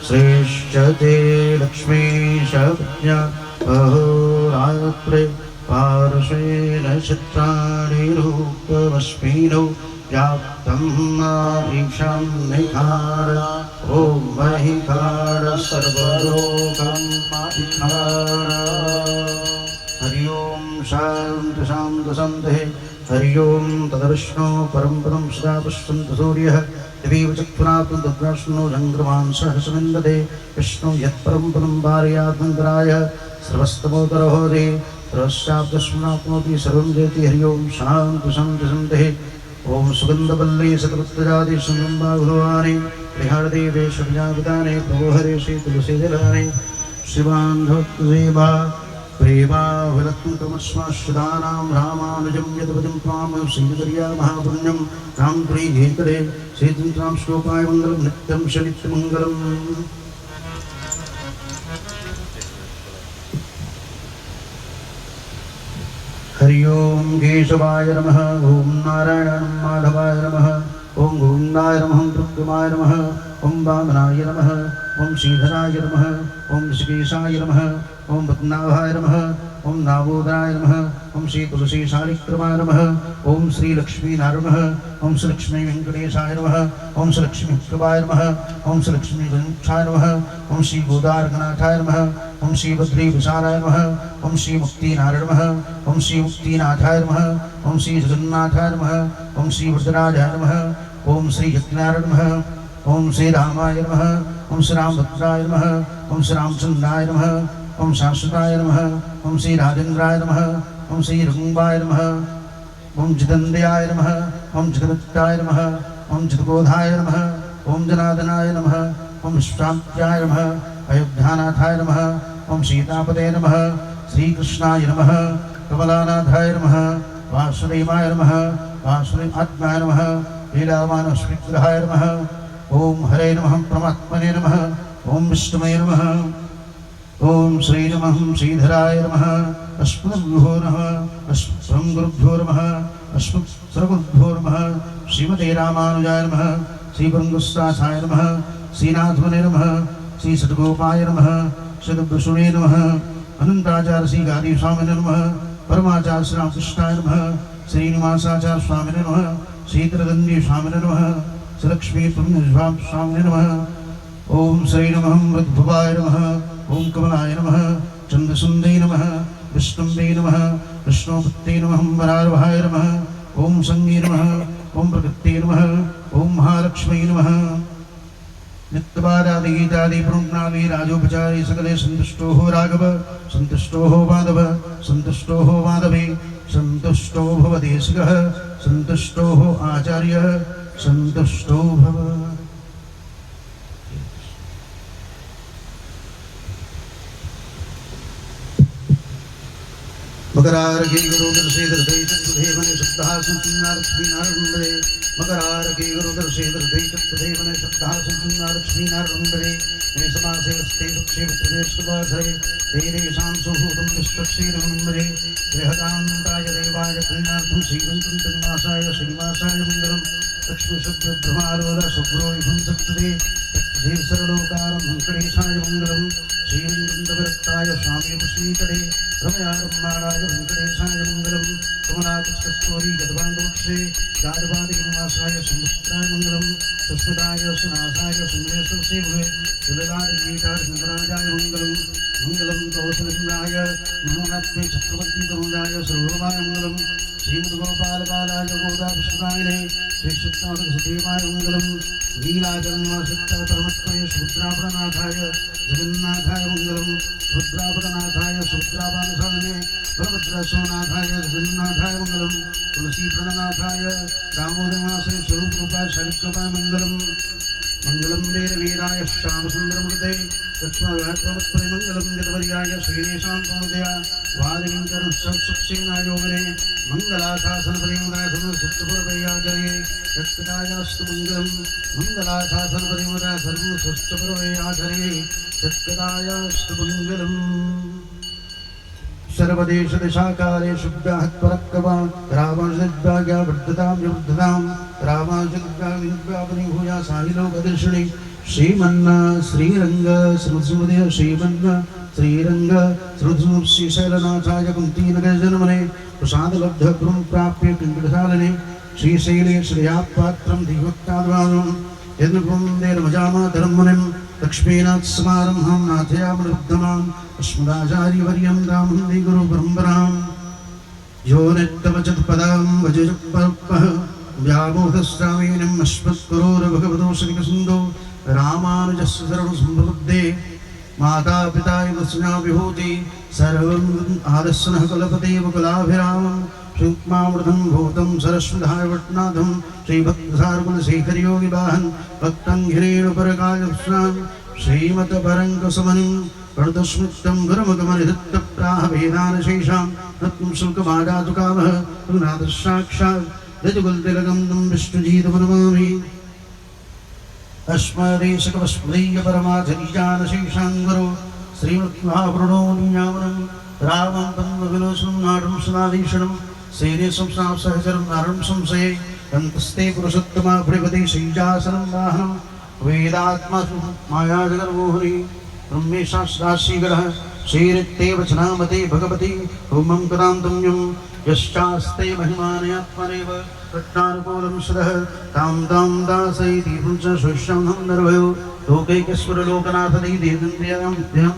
श्रेष्ठते लक्ष्मीश प्रज्ञा अहोरात्रे पार्श्वेन चित्राणि रूपमस्मिनो व्याप्तं मारीक्षं निखार ॐ महिखार सर्वलोकं मारिखार। हरि ओं शान्ति शान्ति शान्तिः। हरि ओं तदविष्णो परं पदं सदा पश्यन्तु सूर्यः दिवीव चक्षुरात्मं तद्विष्णो चन्द्रमान् सहस्रमिन्दते विष्णु यत्परं पदं भार्यात्मन्तराय सर्वस्तमोदरहोदे सर्वस्याप्तस्मनाप्नोति सर्वं जयति। हरि ओं शान्ति शान्ति शान्तिः। ओं सुगन्धवल्ली शतपत्रजाति सुगन्धाभुवानि विहारदेवे शब्दाभुतानि प्रभो हरे श्री तुलसीजलानि शिवान्धोत्सेवा प्रेमा विलक्तमस्माश्रितानां रामानुजं यद्वदं त्वां श्रीकर्या महापुण्यं रां प्रीहेतरे श्रीतन्त्रां श्लोकाय मङ्गलं नित्यं शनित्यमङ्गलम्। हरि ओं केशवाय नमः। ओं नारायण माधवाय नमः। ओं गोविन्दाय नमः प्रद्युम्नाय नमः। ओं वामनाय नमः। ओं श्रीधराय नमः। ओं ऋषिकेशाय नमः। ओं पद्मनाभाय नमः। ओं नावोदराय नमः। ओं श्री तुलसी शालिक्रमाय नमः। ओं श्री लक्ष्मीनारायण नमः। ओं श्री लक्ष्मी वेंकटेशाय नमः। ओं श्री लक्ष्मी कृपाय नमः। ओं श्री लक्ष्मी गणेशाय नमः। ओं श्री गोदारगनाथाय नमः। ओं श्री बद्री विशालाय नमः। ओं श्री मुक्तिनारायण नमः। ओं श्री मुक्तिनाथाय नमः। ओं श्री जगन्नाथाय नमः। ओं श्री वरदराजाय नमः। ओं श्री यज्ञनारायण नमः। ओं श्री रामाय नमः। ओं श्री रामभद्राय नमः। ओं श्री रामचंद्राय नमः। ओं शाश्वताय नमः। ओं श्री राजेन्द्राय नमः। ओं श्री रघुबाय नमः। ओं जितेन्द्रियाय नमः। ओं जगदत्ताय नमः। ओं जगबोधाय नमः। ओं जनार्दनाय नमः। ओं विश्वात्याय नमः। अयोध्यानाथाय नमः। ओं सीतापते नमः। श्रीकृष्णाय नमः। कमलानाथाय नमः। वासुदेवाय नमः। वासुदेवात्माय नमः। लीलामानसविग्रहाय नमः। ओं हरे नमः परमात्मने नमः। ओं विष्णुवे नमः। ओं श्री नमः श्रीधराय नमः। अस्मद्गुरुभ्यो नमः। अस्मद्गुरुभ्यो नमः। अस्मत्सर्वगुरुभ्यो नमः। श्रीमते रामानुजाय नमः। श्रीपरमगुस्तासाय नमः। श्रीनाथमने नमः। श्री सद्गोपाय नमः। सद्विष्णुवे नमः। अनंताचार्य श्री गादी स्वामिने नमः। परमाचार्य श्री रामकृष्णाय नमः। श्रीनिवासाचार्य स्वामिने नमः। श्रीधरदंडी स्वामिने नमः। श्रीलक्ष्मी स्वामिने नमः। ओं श्री नमः मृद्भुवाय नमः। ओं कमलाय नमः। चंद्रसुंदे नमः। विष्णुवे नमः। विष्णुपत्ते नमः। वरारभाय नमः। ओं संगे नमः। ओं प्रकृते नमः। ओं महालक्ष्मी नमः। नित्यपादादि गीतादि प्रणम्यामि राजोपचारे सकले संतुष्टो हो राघव संतुष्टो हो माधव संतुष्टो हो माधवे संतुष्टो भवदेशिकः संतुष्टो हो आचार्यः संतुष्टो भव। मकरारके गुरुदर्शेदर दैतत्वदेवने शब्दासं लक्ष्मीनारायणवन्दे मकरारके गुरुदर्शेदर दैतत्वदेवने शब्दासं लक्ष्मीनारायणवन्दे मे समासे हस्ते दुःखे विप्रदेशवासरे तेरेषां सुहूतं विश्वक्षीरवन्दे देहकान्ताय देवाय कल्याणार्थं श्रीवन्तन्तनिवासाय श्रीनिवासाय मङ्गलं लक्ष्मीशब्दब्रह्मारोद शुभ्रो विभुं सत्सुते सर्वलोकारं वेङ्कटेशाय मङ्गलं श्रीवेङ्कटविरक्ताय स्वामी पुष्मीकटे रमयारम्भाणाय वेङ्कटेशाय मङ्गलं कमलाकृष्णस्तोरी गद्वान्दोक्षे गार्वादिनिवासाय समुद्राय मङ्गलं सुस्मिताय सुनासाय सुमलेश्वरसे भुवे सुललादिगीतारसुन्दराजाय मङ्गलं मङ्गलं कौशलेन्द्राय महानात्मे चक्रवर्तीतनुजाय सर्वभाय मङ्गलं श्रीमद्गोपालपालाय गोदाकृष्णाय श्रीकृष्णाय मङ्गलं नीलाचलनिवासिता परमत्मने सुभद्रापदनाथाय जगन्नाथाय मङ्गलं सुभद्रापदनाथाय सुभद्रापादशालिने बलभद्रसोनाथाय जगन्नाथाय मङ्गलं तुलसीप्रणनाथाय दामोदरमासे स्वरूपरूपाय शालिकृपाय मङ्गलं मङ्गलं वीरवीराय श्यामसुन्दरमूर्ते लक्ष्मणव्यात्मत्परे मङ्गलं जगवर्याय श्रीनेशां पौदया वादिविन्दरसुक्षेनायोगने मङ्गलाशासनपरिमुदाय सर्वसुष्टपुरवैयाचर्ये तत्पितायास्तु मङ्गलं मङ्गलाशासनपरिमुदाय सर्वसुष्टपुरवैयाचर्ये तत्पितायास्तु मङ्गलम्। सर्वदेशदिशाकाले शुभ्यात्परक्कवां रामानुजद्भाग्या वर्धतां विवर्धतां रामानुजद्भाग्या भूया साहिलोकदर्शिनी श्रीमन्न श्रीरंग श्रुतसुमदे श्रीमन्न श्रीरंग श्रुतसुश्रीशैलनाथाय कुन्तीनगरजन्मने प्रसादलब्धगुरुं प्राप्य किङ्कटशालिने श्रीशैले श्रेयापात्रं धीवक्ताद्वानं यद्मुकुन्देर्मजामातरं लक्ष्मीनाथसमारम्भां नाथयामनुद्धमाम् अस्मदाचार्यवर्यं रामन्दे गुरुपरम्पराम् यो नित्यवचत्पदां वजजपः व्यामोहस्रामीनम् अस्मत्करोर्भगवतो श्रीकृष्णो रामानुजस्य शरणसम्प्रपद्ये माता पिता यस्या विभूति सर्वम् आदस्सनः कलपते वकुलाभिरामम् सूक्ष्मामृतं भूतं सरस्वधाय वट्नाथं श्रीभक्तसारकुलशेखरयोगिवाहन् भक्तङ्घ्रेणुपरकायस्नां श्रीमतपरङ्कसमनिं कर्दस्मितं गुरुमुखमनिधत्तप्राह वेदानशेषां रत्नं शुल्कमादातुकामः रघुनाथः साक्षात् रजकुलतिलकं तं विष्णुजीतमनमामि अस्मदेशकवस्मदीयपरमाधरीजानशेषां गुरो श्रीमद्महापुरुणो नियामनं रामं तन्मविलोचनं नाडं सदाधीशनं सेने संस्थासहचरं नारणं संशये दन्तस्ते पुरुषोत्तमा प्रियपति श्रीजासनं वाहनं वेदात्मा मायाजगन्मोहनी ब्रह्मेशास्त्राशीगरः श्रीरित्ते वचनामते भगवती होमं कदान्तं यं यश्चास्ते महिमानयात्मनेव प्रज्ञानुकूलं सदः तां तां दासैति पुंस सुष्यं नर्वयो लोकैकस्वरलोकनाथदै देवं देवं देवं